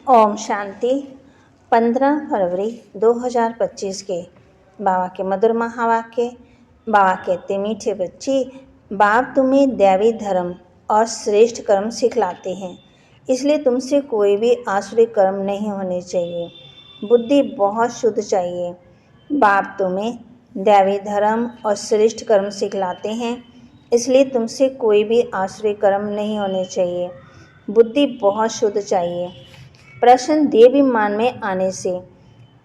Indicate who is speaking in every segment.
Speaker 1: ओम शांति। 15 फरवरी 2025 के बाबा के मधुर महावाक्य। बाबा कहते, मीठे बच्चे, बाप तुम्हें दैवी धर्म और श्रेष्ठ कर्म सिखलाते हैं, इसलिए तुमसे कोई भी आसुरी कर्म नहीं होने चाहिए। बुद्धि बहुत शुद्ध चाहिए। बाप तुम्हें दैवी धर्म और श्रेष्ठ कर्म सिखलाते हैं, इसलिए तुमसे कोई भी आसुरी कर्म नहीं होने चाहिए। बुद्धि बहुत शुद्ध चाहिए। प्रश्न, देवाभिमान में आने से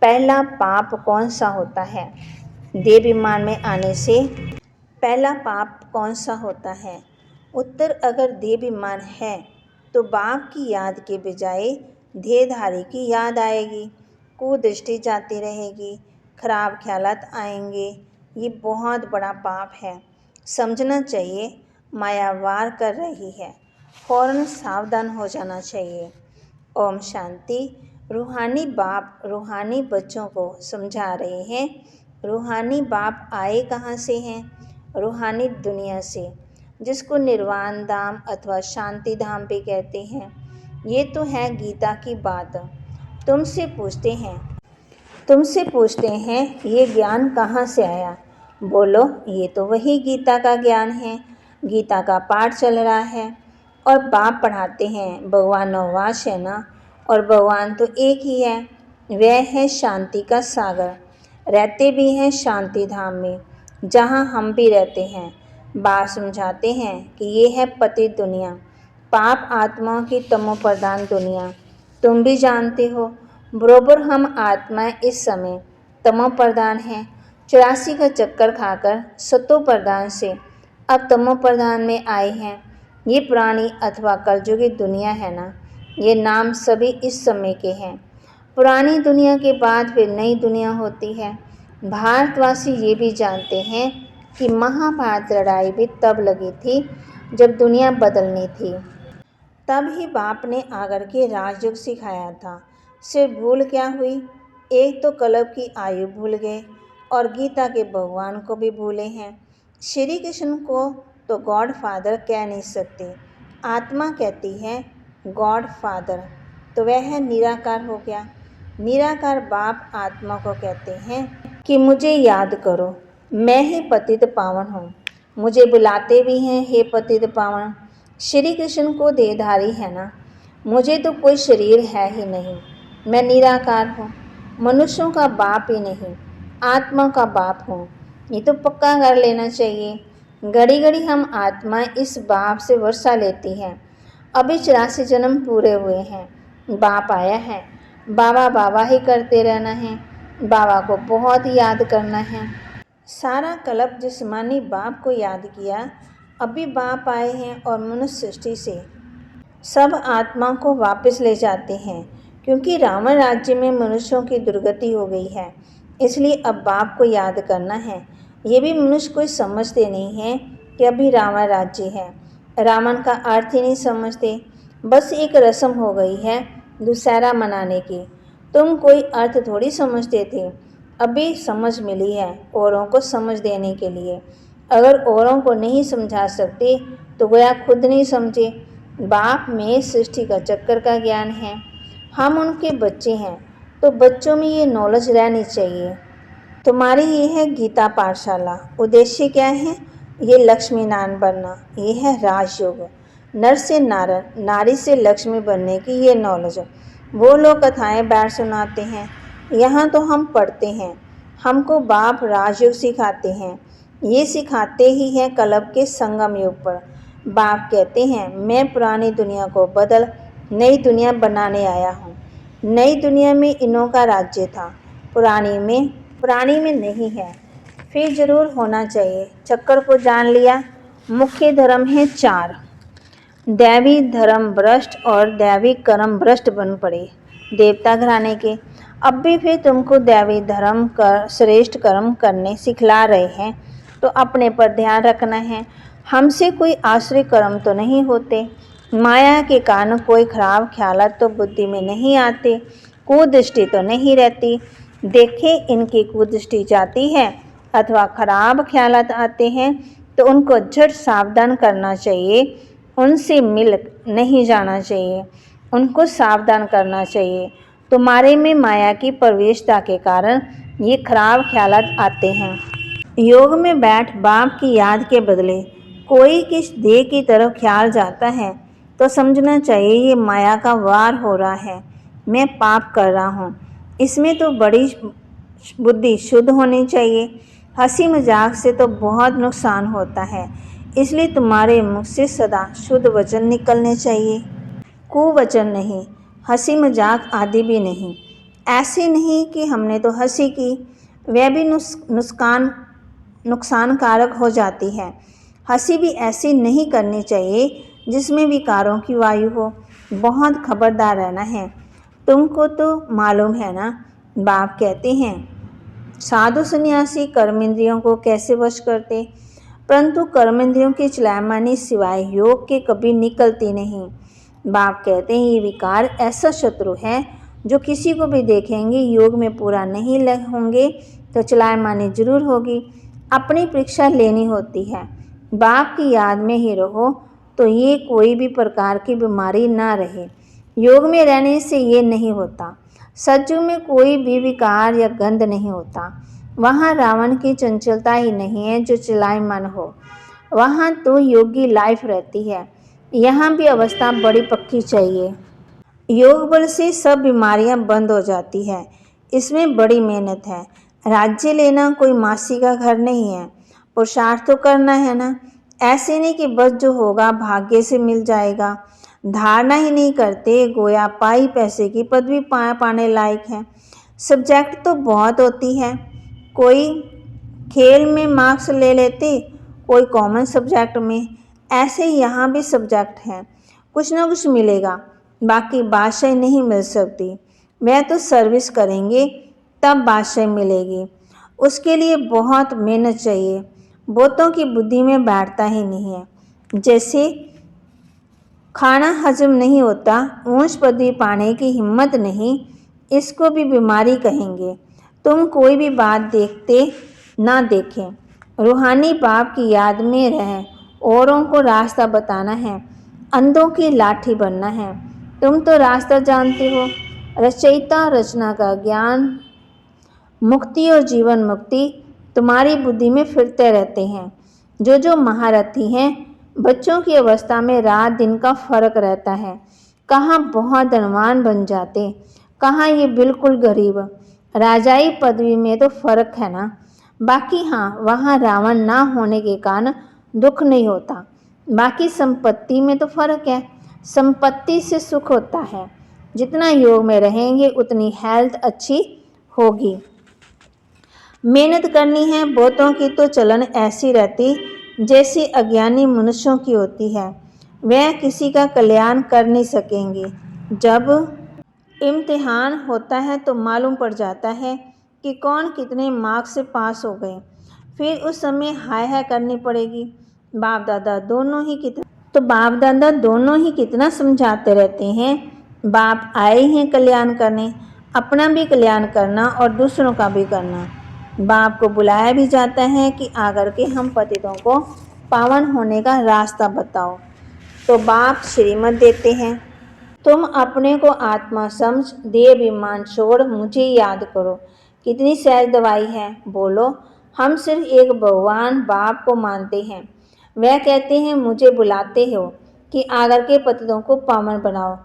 Speaker 1: पहला पाप कौन सा होता है? देवाभिमान में आने से पहला पाप कौन सा होता है? उत्तर, अगर देवाभिमान है तो बाप की याद के बजाय देहधारी की याद आएगी, कुदृष्टि जाती रहेगी, खराब ख्यालात आएंगे। ये बहुत बड़ा पाप है। समझना चाहिए माया वार कर रही है, फौरन सावधान हो जाना चाहिए। ओम शांति। रूहानी बाप रूहानी बच्चों को समझा रहे हैं। रूहानी बाप आए कहाँ से हैं? रूहानी दुनिया से, जिसको निर्वाण धाम अथवा शांति धाम भी कहते हैं। ये तो है गीता की बात। तुमसे पूछते हैं ये ज्ञान कहाँ से आया? बोलो, ये तो वही गीता का ज्ञान है। गीता का पाठ चल रहा है और बाप पढ़ाते हैं। भगवान नववास है ना, और भगवान तो एक ही है। वह है शांति का सागर। रहते भी हैं शांति धाम में, जहाँ हम भी रहते हैं। बाप समझाते हैं कि ये है पतित दुनिया, पाप आत्माओं की तमोप्रधान दुनिया। तुम भी जानते हो, बरोबर हम आत्माएं इस समय तमोप्रधान हैं। 84 का चक्कर खाकर सतोप्रधान से अब तमोप्रधान में आए हैं। ये पुरानी अथवा कलयुगी दुनिया है ना, ये नाम सभी इस समय के हैं। पुरानी दुनिया के बाद फिर नई दुनिया होती है। भारतवासी ये भी जानते हैं कि महाभारत लड़ाई भी तब लगी थी जब दुनिया बदलनी थी। तब ही बाप ने आकर के राजयोग सिखाया था। सिर्फ भूल क्या हुई? एक तो कल्प की आयु भूल गए और गीता के भगवान को भी भूले हैं। श्री कृष्ण को तो गॉड फादर कह नहीं सकते। आत्मा कहती है गॉड फादर, तो वह निराकार हो गया। निराकार बाप आत्मा को कहते हैं कि मुझे याद करो, मैं ही पतित पावन हूँ। मुझे बुलाते भी हैं, हे पतित पावन। श्री कृष्ण को देहधारी है ना, मुझे तो कोई शरीर है ही नहीं, मैं निराकार हूँ। मनुष्यों का बाप ही नहीं, आत्मा का बाप हूँ। ये तो पक्का कर लेना चाहिए। घड़ी घड़ी हम आत्माएं इस बाप से वर्षा लेती हैं। अभी 84 जन्म पूरे हुए हैं। बाप आया है, बाबा बाबा ही करते रहना है। बाबा को बहुत याद करना है। सारा कल्प जिस्मानी बाप को याद किया। अभी बाप आए हैं और मनुष्य सृष्टि से सब आत्मा को वापस ले जाते हैं, क्योंकि रावण राज्य में मनुष्यों की दुर्गति हो गई है। इसलिए अब बाप को याद करना है। ये भी मनुष्य कोई समझते नहीं है कि अभी रावण राज्य है। रावण का अर्थ ही नहीं समझते। बस एक रस्म हो गई है दुशहरा मनाने की। तुम कोई अर्थ थोड़ी समझते थे, अभी समझ मिली है औरों को समझ देने के लिए। अगर औरों को नहीं समझा सकते तो गोया खुद नहीं समझे। बाप में सृष्टि का चक्कर का ज्ञान है। हम उनके बच्चे हैं, तो बच्चों में ये नॉलेज रहनी चाहिए। तुम्हारी ये है गीता पाठशाला। उद्देश्य क्या है? ये लक्ष्मी नारायण बनना। ये है राजयोग। नर से नारायण, नारी से लक्ष्मी बनने की ये नॉलेज। वो लोग कथाएं बैठ सुनाते हैं, यहाँ तो हम पढ़ते हैं। हमको बाप राजयोग सिखाते हैं। ये सिखाते ही हैं कल्प के संगम युग पर। बाप कहते हैं, मैं पुरानी दुनिया को बदल नई दुनिया बनाने आया हूँ। नई दुनिया में इन्हों का राज्य था, पुरानी में नहीं है। फिर जरूर होना चाहिए। चक्कर को जान लिया। मुख्य धर्म है 4। दैवी धर्म भ्रष्ट और दैवी कर्म भ्रष्ट बन पड़े देवता घराने के। अब भी फिर तुमको दैवी धर्म कर श्रेष्ठ कर्म करने सिखला रहे हैं, तो अपने पर ध्यान रखना है। हमसे कोई आश्रय कर्म तो नहीं होते। माया के कारण कोई खराब ख्यालात तो बुद्धि में नहीं आते। कुदृष्टि तो नहीं रहती। देखे इनकी कुदृष्टि जाती है अथवा खराब ख्यालात आते हैं तो उनको झट सावधान करना चाहिए। उनसे मिल नहीं जाना चाहिए। उनको सावधान करना चाहिए। तुम्हारे में माया की प्रवेशता के कारण ये खराब ख्यालात आते हैं। योग में बैठ बाप की याद के बदले कोई किस देह की तरफ ख्याल जाता है तो समझना चाहिए ये माया का वार हो रहा है, मैं पाप कर रहा हूँ। इसमें तो बड़ी बुद्धि शुद्ध होनी चाहिए। हंसी मजाक से तो बहुत नुकसान होता है, इसलिए तुम्हारे मुख से सदा शुद्ध वचन निकलने चाहिए, कुवचन नहीं, हंसी मजाक आदि भी नहीं। ऐसे नहीं कि हमने तो हंसी की, वह भी नुकसानकारक हो जाती है। हंसी भी ऐसी नहीं करनी चाहिए जिसमें विकारों की वायु हो। बहुत खबरदार रहना है। तुमको तो मालूम है ना, बाप कहते हैं साधु सन्यासी कर्मेंद्रियों को कैसे वश करते, परंतु कर्मेंद्रियों की चलायमानी सिवाय योग के कभी निकलती नहीं। बाप कहते हैं ये विकार ऐसा शत्रु है जो किसी को भी देखेंगे योग में पूरा नहीं होंगे तो चलायमानी जरूर होगी। अपनी परीक्षा लेनी होती है। बाप की याद में ही रहो तो ये कोई भी प्रकार की बीमारी ना रहे। योग में रहने से ये नहीं होता। सत्युग में कोई भी विकार या गंध नहीं होता। वहाँ रावण की चंचलता ही नहीं है जो चलायमान हो। वहाँ तो योगी लाइफ रहती है। यहाँ भी अवस्था बड़ी पक्की चाहिए। योग बल से सब बीमारियाँ बंद हो जाती है। इसमें बड़ी मेहनत है। राज्य लेना कोई मासी का घर नहीं है। पुरुषार्थ तो करना है ना। ऐसे नहीं कि बस जो होगा भाग्य से मिल जाएगा। धारणा ही नहीं करते गोया पाई पैसे की पदवी पाने लायक है। सब्जेक्ट तो बहुत होती है। कोई खेल में मार्क्स ले लेते, कोई कॉमन सब्जेक्ट में। ऐसे यहाँ भी सब्जेक्ट हैं, कुछ ना कुछ मिलेगा, बाकी बादशाही नहीं मिल सकती। वह तो सर्विस करेंगे तब बादशाही मिलेगी। उसके लिए बहुत मेहनत चाहिए। बहुतों की बुद्धि में बैठता ही नहीं है। जैसे खाना हजम नहीं होता, ऊंच पदवी पाने की हिम्मत नहीं, इसको भी बीमारी कहेंगे। तुम कोई भी बात देखते ना देखें, रूहानी बाप की याद में रहें, औरों को रास्ता बताना है, अंधों की लाठी बनना है। तुम तो रास्ता जानते हो। रचयिता रचना का ज्ञान, मुक्ति और जीवन मुक्ति तुम्हारी बुद्धि में फिरते रहते हैं। जो महारथी हैं, बच्चों की अवस्था में रात दिन का फर्क रहता है। कहाँ बहुत धनवान बन जाते, कहाँ ये बिल्कुल गरीब। राजाई पदवी में तो फर्क है ना। बाकी हाँ, वहाँ रावण ना होने के कारण दुख नहीं होता। बाकी संपत्ति में तो फर्क है। संपत्ति से सुख होता है। जितना योग में रहेंगे उतनी हेल्थ अच्छी होगी। मेहनत करनी है। बहुतों की तो चलन ऐसी रहती जैसी अज्ञानी मनुष्यों की होती है। वह किसी का कल्याण कर नहीं सकेंगे। जब इम्तिहान होता है तो मालूम पड़ जाता है कि कौन कितने मार्क्स से पास हो गए। फिर उस समय हाय हाय करनी पड़ेगी। बाप दादा दोनों ही कितना समझाते रहते हैं। बाप आए हैं कल्याण करने, अपना भी कल्याण करना और दूसरों का भी करना। बाप को बुलाया भी जाता है कि आकर के हम पतितों को पावन होने का रास्ता बताओ, तो बाप श्रीमत देते हैं। तुम अपने को आत्मा समझ देह अभिमान छोड़ मुझे याद करो। कितनी सहज दवाई है। बोलो, हम सिर्फ एक भगवान बाप को मानते हैं। वह कहते हैं मुझे बुलाते हो कि आकर के पतितों को पावन बनाओ,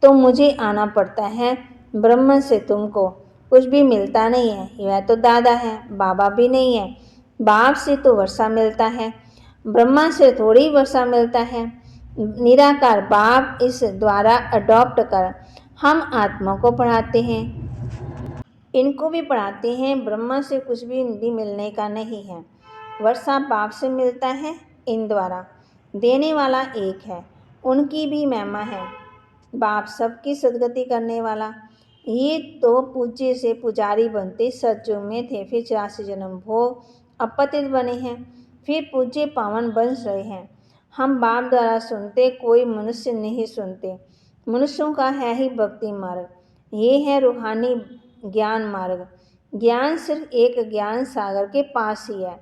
Speaker 1: तो मुझे आना पड़ता है। ब्रह्म से तुमको कुछ भी मिलता नहीं है। वह तो दादा है, बाबा भी नहीं है। बाप से तो वर्षा मिलता है, ब्रह्मा से थोड़ी वर्षा मिलता है। निराकार बाप इस द्वारा अडॉप्ट कर हम आत्मा को पढ़ाते हैं, इनको भी पढ़ाते हैं। ब्रह्मा से कुछ भी मिलने का नहीं है। वर्षा बाप से मिलता है, इन द्वारा देने वाला एक है, उनकी भी महिमा है। बाप सबकी सदगति करने वाला। ये तो पूज्य से पुजारी बनते सतयुग में थे, फिर 84 जन्म भोग अपतित बने हैं, फिर पूज्य पावन बन रहे हैं। हम बाप द्वारा सुनते, कोई मनुष्य नहीं सुनते। मनुष्यों का है ही भक्ति मार्ग, ये है रूहानी ज्ञान मार्ग। ज्ञान सिर्फ एक ज्ञान सागर के पास ही है।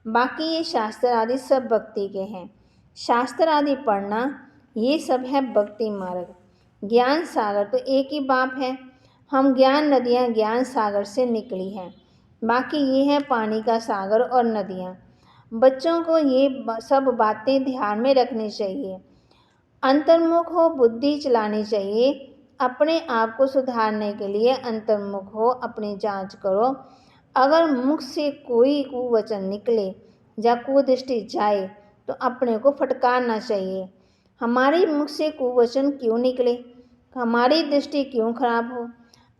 Speaker 1: बाकी ये शास्त्र आदि सब भक्ति के हैं। शास्त्र आदि पढ़ना ये सब है भक्ति मार्ग। ज्ञान सागर तो एक ही बाप है। हम ज्ञान नदियाँ ज्ञान सागर से निकली हैं, बाकी ये है पानी का सागर और नदियाँ। बच्चों को ये सब बातें ध्यान में रखनी चाहिए। अंतर्मुख हो, बुद्धि चलानी चाहिए। अपने आप को सुधारने के लिए अंतर्मुख हो, अपनी जांच करो। अगर मुख से कोई कुवचन निकले या कुदृष्टि जाए तो अपने को फटकारना चाहिए। हमारी मुख से कुवचन क्यों निकले, हमारी दृष्टि क्यों खराब हो,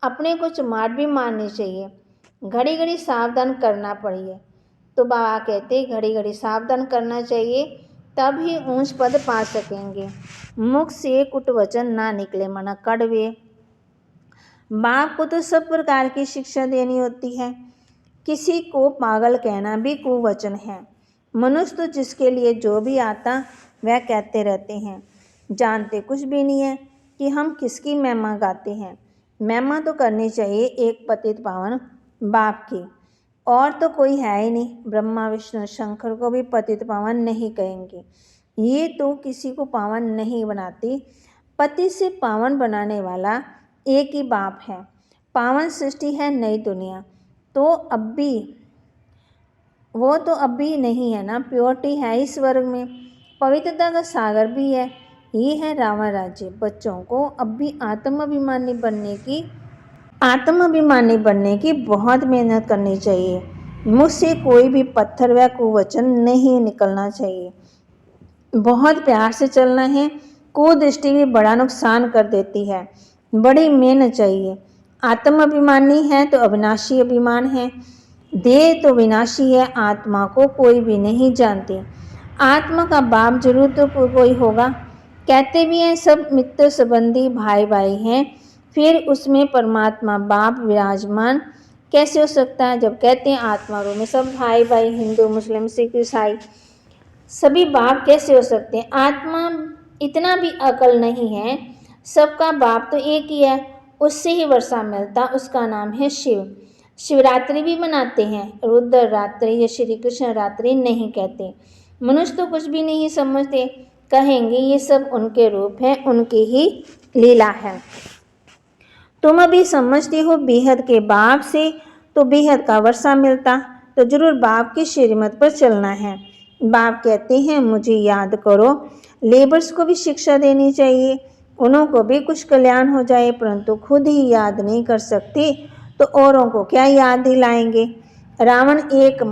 Speaker 1: अपने को चमाट भी मारनी चाहिए। घड़ी घड़ी सावधान करना पड़िए। तो बाबा कहते घड़ी घड़ी सावधान करना चाहिए, तब ही ऊंच पद पा सकेंगे। मुख से कुटवचन ना निकले, मना कड़वे। बाप को तो सब प्रकार की शिक्षा देनी होती है। किसी को पागल कहना भी कुवचन है। मनुष्य तो जिसके लिए जो भी आता वह कहते रहते हैं, जानते कुछ भी नहीं है कि हम किसकी महिमा गाते हैं। महिमा तो करनी चाहिए एक पतित पावन बाप की, और तो कोई है ही नहीं। ब्रह्मा विष्णु शंकर को भी पतित पावन नहीं कहेंगे, ये तो किसी को पावन नहीं बनाती। पति से पावन बनाने वाला एक ही बाप है। पावन सृष्टि है नई दुनिया, तो अब भी वो तो अब भी नहीं है ना, प्योरिटी है इस वर्ग में, पवित्रता का सागर भी है। ये है रावण राज्य। बच्चों को अब भी आत्माभिमानी बनने की बहुत मेहनत करनी चाहिए। मुझसे कोई भी पत्थर व कुवचन नहीं निकलना चाहिए। बहुत प्यार से चलना है। कुदृष्टि भी बड़ा नुकसान कर देती है। बड़ी मेहनत चाहिए। आत्माभिमानी है तो अविनाशी अभिमान है। देह तो विनाशी है, आत्मा को कोई भी नहीं जानती। आत्मा का बाप जरूर तो कोई होगा। कहते भी हैं सब मित्र संबंधी भाई भाई हैं, फिर उसमें परमात्मा बाप विराजमान कैसे हो सकता है? जब कहते हैं आत्मा रूप में सब भाई भाई, हिंदू मुस्लिम सिख ईसाई सभी बाप कैसे हो सकते हैं? आत्मा इतना भी अकल नहीं है, सबका बाप तो एक ही है, उससे ही वर्षा मिलता, उसका नाम है शिव। शिवरात्रि भी मनाते हैं, रुद्र रात्रि या श्री कृष्ण रात्रि नहीं कहते। मनुष्य तो कुछ भी नहीं समझते, कहेंगे ये सब उनके रूप हैं, उनकी ही लीला है। तुम अभी समझती हो बेहद के बाप से तो बेहद का वर्षा मिलता, तो जरूर बाप की श्रीमत पर चलना है। बाप कहते हैं मुझे याद करो। लेबर्स को भी शिक्षा देनी चाहिए, उनको भी कुछ कल्याण हो जाए, परंतु खुद ही याद नहीं कर सकते तो औरों को क्या याद दिलाएंगे। रावण एक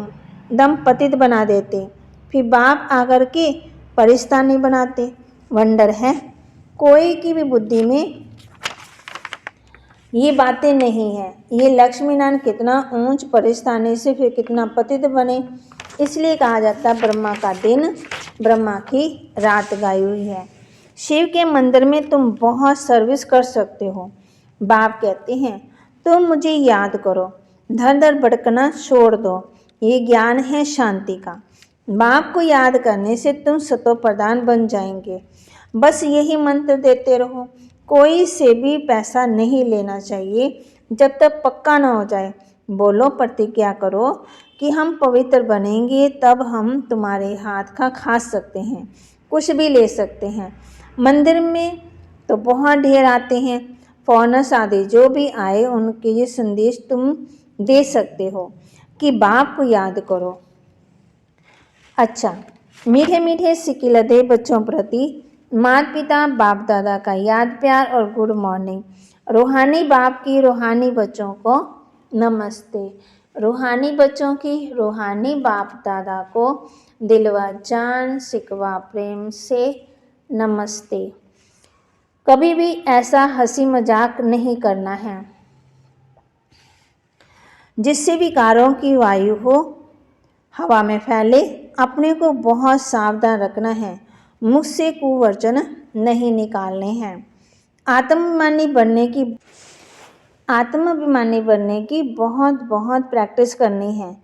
Speaker 1: दम पतित बना देते, फिर बाप आकर के परिस्था नहीं बनाते। वंडर है, कोई की भी बुद्धि में ये बातें नहीं है। ये लक्ष्मी नारायण कितना ऊंच परिस्थानी से फिर कितना पतित बने, इसलिए कहा जाता ब्रह्मा का दिन ब्रह्मा की रात गाई हुई है। शिव के मंदिर में तुम बहुत सर्विस कर सकते हो। बाप कहते हैं तुम मुझे याद करो, धर धर भटकना छोड़ दो, ये ज्ञान है शांति का। बाप को याद करने से तुम सतो प्रधान बन जाएंगे। बस यही मंत्र देते रहो। कोई से भी पैसा नहीं लेना चाहिए जब तक पक्का ना हो जाए। बोलो, प्रतिज्ञा करो कि हम पवित्र बनेंगे, तब हम तुम्हारे हाथ का खा सकते हैं, कुछ भी ले सकते हैं। मंदिर में तो बहुत ढेर आते हैं, फॉरेनर्स आदि जो भी आए उनके ये संदेश तुम दे सकते हो कि बाप को याद करो। अच्छा, मीठे मीठे सिकिलते बच्चों प्रति माता पिता बाप दादा का याद प्यार और गुड मॉर्निंग। रूहानी बाप की रूहानी बच्चों को नमस्ते। रूहानी बच्चों की रूहानी बाप दादा को दिलवा जान सिकवा प्रेम से नमस्ते। कभी भी ऐसा हंसी मजाक नहीं करना है जिससे विकारों की वायु हो हवा में फैले। अपने को बहुत सावधान रखना है, मुख से कुवचन नहीं निकालने हैं। आत्माभिमानी बनने की बहुत बहुत प्रैक्टिस करनी है।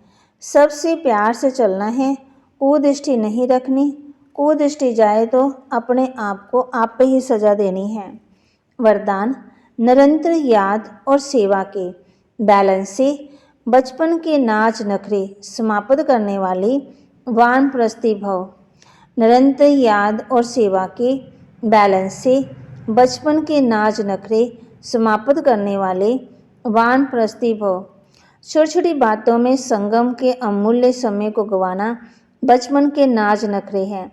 Speaker 1: सबसे प्यार से चलना है, कुदृष्टि नहीं रखनी। कुदृष्टि जाए तो अपने आप को आप पे ही सजा देनी है। वरदान, निरंतर याद और सेवा के बैलेंस से बचपन के नाच नखरे समाप्त करने वाली वानप्रस्थी भव। निरंतर याद और सेवा के बैलेंस से बचपन के नाज नखरे समाप्त करने वाले वानप्रस्थी भव। छोटी छोटी बातों में संगम के अमूल्य समय को गंवाना बचपन के नाज नखरे हैं।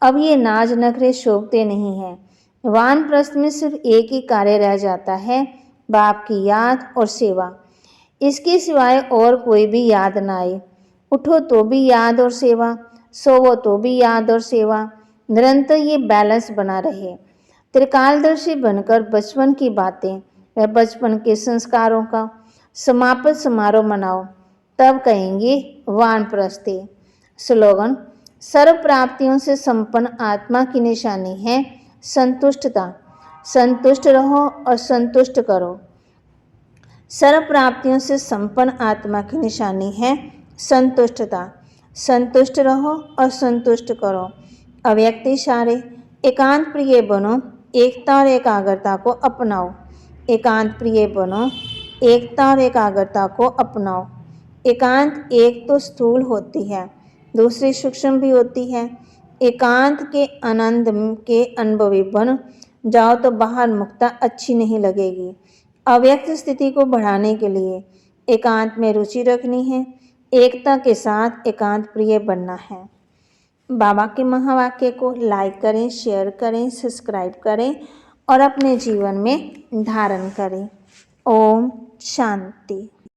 Speaker 1: अब ये नाज नखरे शोभते नहीं हैं। वानप्रस्थ में सिर्फ एक ही कार्य रह जाता है, बाप की याद और सेवा। इसके सिवाय और कोई भी याद न आए। उठो तो भी याद और सेवा, सोवो तो भी याद और सेवा। निरंतर ये बैलेंस बना रहे। त्रिकालदर्शी बनकर बचपन की बातें व बचपन के संस्कारों का समापन समारोह मनाओ, तब कहेंगे वानप्रस्थी। स्लोगन: सर्व प्राप्तियों से संपन्न आत्मा की निशानी है संतुष्टता। संतुष्ट रहो और संतुष्ट करो। सर्व प्राप्तियों से संपन्न आत्मा की निशानी है संतुष्टता। संतुष्ट रहो और संतुष्ट करो। अव्यक्त इशारे: एकांत प्रिय बनो, एकता और एकाग्रता को अपनाओ। एकांत प्रिय बनो, एकता और एकाग्रता को अपनाओ। एकांत एक तो स्थूल होती है, दूसरी सूक्ष्म भी होती है। एकांत के आनंद के अनुभवी बन जाओ तो बाहर मुक्ता अच्छी नहीं लगेगी। अव्यक्त स्थिति को बढ़ाने के लिए एकांत में रुचि रखनी है, एकता के साथ एकांत प्रिय बनना है। बाबा के महावाक्य को लाइक करें, शेयर करें, सब्सक्राइब करें और अपने जीवन में धारण करें। ओम शांति।